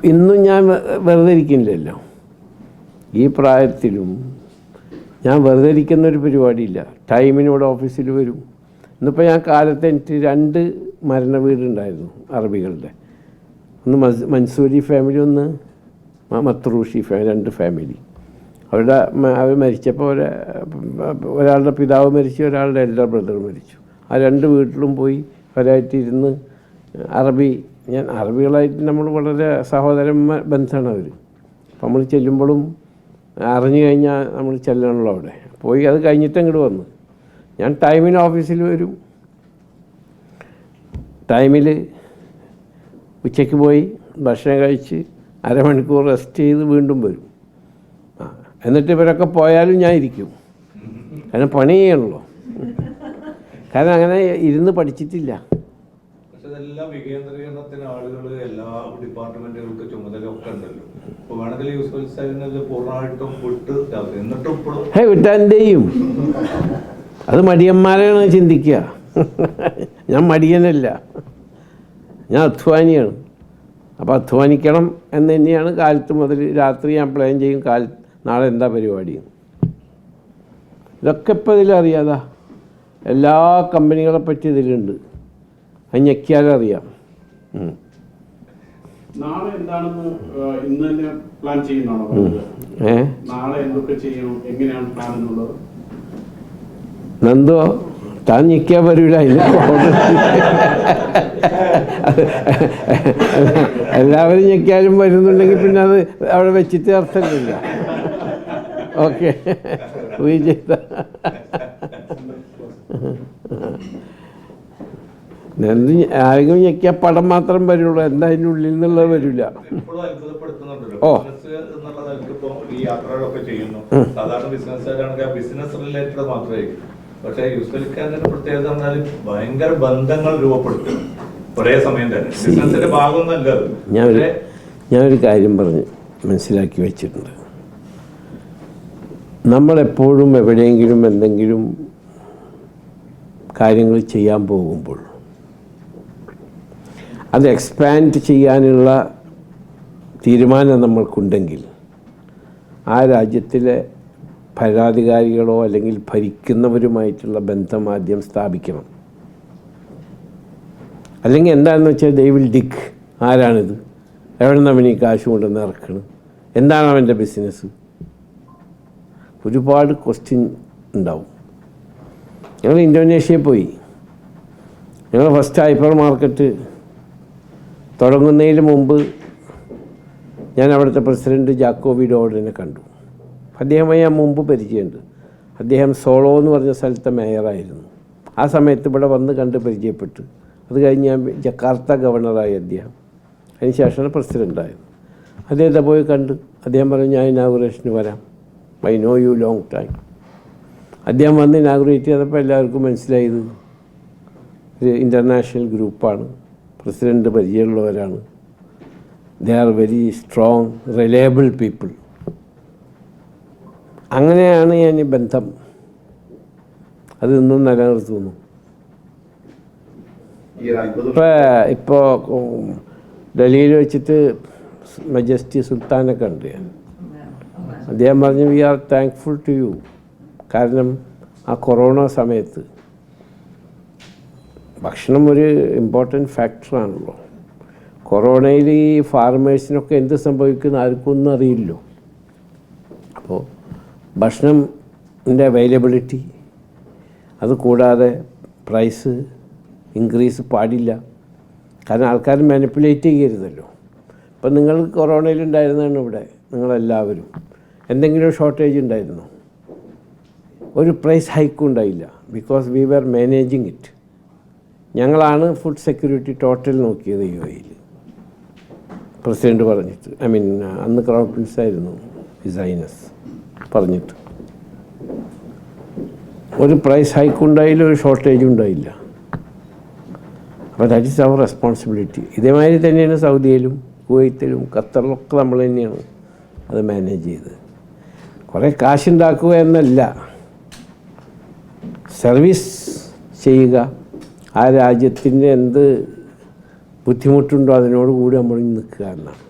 ഇന്നും ഞാൻ വെറുതെ ഇരിക്കുന്നില്ലല്ലോ. ഈ പ്രായത്തിലും ഞാൻ വെറുതെ ഇരിക്കുന്നൊരു പരിപാടിയില്ല. ടൈമിനോട് ഓഫീസിൽ വരും. ഇന്നിപ്പോൾ ഞാൻ കാലത്ത് എനിക്ക് 2 മരണ വീടുണ്ടായിരുന്നു അറബികളുടെ. ഒന്ന് മൻസൂരി ഫാമിലി, ഒന്ന് മത്രൂഷി ഫാമിലി, 2 ഫാമിലി. അവർ മരിച്ചപ്പോൾ ഒരാളുടെ പിതാവ് മരിച്ചു, ഒരാളുടെ എൽഡർ ബ്രദർ മരിച്ചു. ആ 2 വീട്ടിലും പോയി അവരായിട്ടിരുന്ന് അറബികളായിട്ട് നമ്മൾ വളരെ സഹോദരന്മാർ ബന്ധമാണ് അവർ. അപ്പം നമ്മൾ ചെല്ലുമ്പോഴും അറിഞ്ഞു കഴിഞ്ഞാൽ നമ്മൾ ചെല്ലണമല്ലോ അവിടെ പോയി. അത് കഴിഞ്ഞിട്ട് അങ്ങോട്ട് വന്നു. ഞാൻ ടൈമിന് ഓഫീസിൽ വരും. ടൈമിൽ ഉച്ചയ്ക്ക് പോയി ഭക്ഷണം കഴിച്ച് അരമണിക്കൂർ റെസ്റ്റ് ചെയ്ത് വീണ്ടും വരും. എന്നിട്ട് ഇവരൊക്കെ പോയാലും ഞാൻ ഇരിക്കും. കാരണം പണി ചെയ്യണല്ലോ. കാരണം അങ്ങനെ ഇരുന്ന് പഠിച്ചിട്ടില്ല. വിട്ടാൻ്റെയും അത് മടിയന്മാരാണ് ചിന്തിക്കുക. ഞാൻ മടിയനല്ല, ഞാൻ അധ്വാനിയാണ്. അപ്പോൾ അധ്വാനിക്കണം എന്ന് തന്നെയാണ് കാലത്ത് മുതൽ രാത്രി ഞാൻ പ്ലാൻ ചെയ്യും. നാളെ എന്താ പരിപാടി, ഇതൊക്കെ ഇപ്പോൾ ഇതിലറിയാതാ. എല്ലാ കമ്പനികളെ പറ്റി ഇതിലുണ്ട്. അത് ഞെക്കിയാലറിയാം. നാളെ എന്താണെന്ന് ഇന്ന് തന്നെ പ്ലാൻ ചെയ്യുന്നതാണോ? നാളെ എന്തൊക്കെ ചെയ്യണം, എങ്ങനെയാണ് പ്ലാൻ എന്നുള്ളത്? നന്ദോ, താൻ ഞെക്കിയാൽ വരില്ല. എല്ലാവരും ഞെക്കിയാലും വരുന്നുണ്ടെങ്കിൽ പിന്നെ അത് അവിടെ വെച്ചിട്ട് അർത്ഥമില്ല. ഓക്കെ, വിജയിത ആരെങ്കിലും ഞെക്കിയാൽ പടം മാത്രം വരുള്ളൂ, എന്താ അതിൻ്റെ ഉള്ളിൽ നിന്നുള്ളത് വരില്ല. ഓ, പക്ഷേ യൂസ്ഫലിക്കാരൻ്റെ പ്രത്യേകത പറഞ്ഞാൽ ഭയങ്കര ബന്ധങ്ങൾ രൂപപ്പെടുത്തും ഒരേ സമയം തന്നെ. ബിസിനസിന്റെ ഭാഗമൊന്നുമല്ല. ഞാനൊരു കാര്യം പറഞ്ഞ് മനസ്സിലാക്കി വെച്ചിട്ടുണ്ട്. നമ്മളെപ്പോഴും എവിടെയെങ്കിലും എന്തെങ്കിലും കാര്യങ്ങൾ ചെയ്യാൻ പോകുമ്പോൾ അത് എക്സ്പാൻഡ് ചെയ്യാനുള്ള തീരുമാനം നമ്മൾക്കുണ്ടെങ്കിൽ ആ രാജ്യത്തിലെ ഭരണാധികാരികളോ അല്ലെങ്കിൽ ഭരിക്കുന്നവരുമായിട്ടുള്ള ബന്ധം ആദ്യം സ്ഥാപിക്കണം. അല്ലെങ്കിൽ എന്താണെന്ന് വെച്ചാൽ ദേ വിൽ ഡിഗ്. ആരാണിത്, എവിടെ നിന്ന് അവന് ഈ കാശ് കൊണ്ടുവന്ന് ഇറക്കണം, എന്താണ് അവൻ്റെ ബിസിനസ്, ഒരുപാട് ക്വസ്റ്റ്യൻ ഉണ്ടാവും. ഞങ്ങൾ ഇന്തോനേഷ്യയിൽ പോയി. ഞങ്ങൾ ഫസ്റ്റ് ഹൈപ്പർ മാർക്കറ്റ് തുടങ്ങുന്നതിന് മുമ്പ് ഞാൻ അവിടുത്തെ പ്രസിഡൻറ്റ് ജാക്കോ വിഡോഡിനെ കണ്ടു. അദ്ദേഹമായി ഞാൻ മുമ്പ് പരിചയമുണ്ട്. അദ്ദേഹം സോളോ എന്ന് പറഞ്ഞ സ്ഥലത്തെ മേയറായിരുന്നു. ആ സമയത്ത് ഇവിടെ വന്ന് കണ്ട് പരിചയപ്പെട്ടു. അത് കഴിഞ്ഞ് ഞാൻ ജക്കാർത്ത ഗവർണറായി അദ്ദേഹം. അതിനുശേഷമാണ് പ്രസിഡൻ്റായത്. അദ്ദേഹത്തെ പോയി കണ്ട് അദ്ദേഹം പറഞ്ഞു, ഞാൻ ഇനാഗുറേഷന് വരാം, I know you long time. അദ്ദേഹം വന്ന് ഇനാഗുറേറ്റ് ചെയ്തപ്പോൾ എല്ലാവർക്കും മനസ്സിലായത് ഒരു ഇൻ്റർനാഷണൽ ഗ്രൂപ്പാണ്, പ്രസിഡൻറ്റ് പരിചയമുള്ളവരാണ്, they are very strong reliable people. അങ്ങനെയാണ് ഞാൻ ഈ ബന്ധം അത് ഇന്നും നിലനിർത്തുന്നു. ഇപ്പോൾ ഡൽഹിയിൽ വെച്ചിട്ട് മജസ്റ്റി സുൽത്താനൊക്കെ ഉണ്ട്. അദ്ദേഹം പറഞ്ഞു, we are thankful to you. കാരണം ആ കൊറോണ സമയത്ത് ഭക്ഷണം ഒരു ഇമ്പോർട്ടൻറ്റ് ഫാക്ടറാണല്ലോ. കൊറോണയിൽ ഈ ഫാർമേഴ്സിനൊക്കെ എന്ത് സംഭവിക്കുന്ന ആർക്കും ഒന്നും അറിയില്ലോ. അപ്പോൾ ഭക്ഷണത്തിൻ്റെ അവൈലബിലിറ്റി, അതുകൂടാതെ പ്രൈസ് ഇൻക്രീസ് പാടില്ല. കാരണം ആൾക്കാർ മാനിപ്പുലേറ്റ് ചെയ്യരുതല്ലോ. ഇപ്പം നിങ്ങൾ കൊറോണയിലുണ്ടായിരുന്നതാണ് ഇവിടെ നിങ്ങളെല്ലാവരും. എന്തെങ്കിലും ഷോർട്ടേജ് ഉണ്ടായിരുന്നോ? ഒരു പ്രൈസ് ഹൈക്കും ഉണ്ടായില്ല. Because we were managing it. ഞങ്ങളാണ് ഫുഡ് സെക്യൂരിറ്റി ടോട്ടൽ നോക്കിയത് UAE-യിൽ, പ്രസിഡൻറ്റ് പറഞ്ഞിട്ട്. അന്ന് ക്രൗൺ പ്രിൻസ് ആയിരുന്നു ഹിസ് ഹൈനസ് പറഞ്ഞിട്ട്. ഒരു പ്രൈസ് ഹൈക്കും ഉണ്ടായില്ല, ഒരു ഷോർട്ടേജും ഉണ്ടായില്ല. അപ്പോൾ ദാറ്റ് ഈസ് അവർ റെസ്പോൺസിബിലിറ്റി. ഇതേമാതിരി തന്നെയാണ് സൗദിയിലും കുവൈത്തിലും ഖത്തറിലൊക്കെ നമ്മൾ തന്നെയാണ് അത് മാനേജ് ചെയ്തത്. കുറേ കാശുണ്ടാക്കുക എന്നല്ല, സർവീസ് ചെയ്യുക. ആ രാജ്യത്തിൻ്റെ എന്ത് ബുദ്ധിമുട്ടുണ്ടോ അതിനോട് കൂടി നമ്മൾ നിൽക്കുക എന്നാണ്.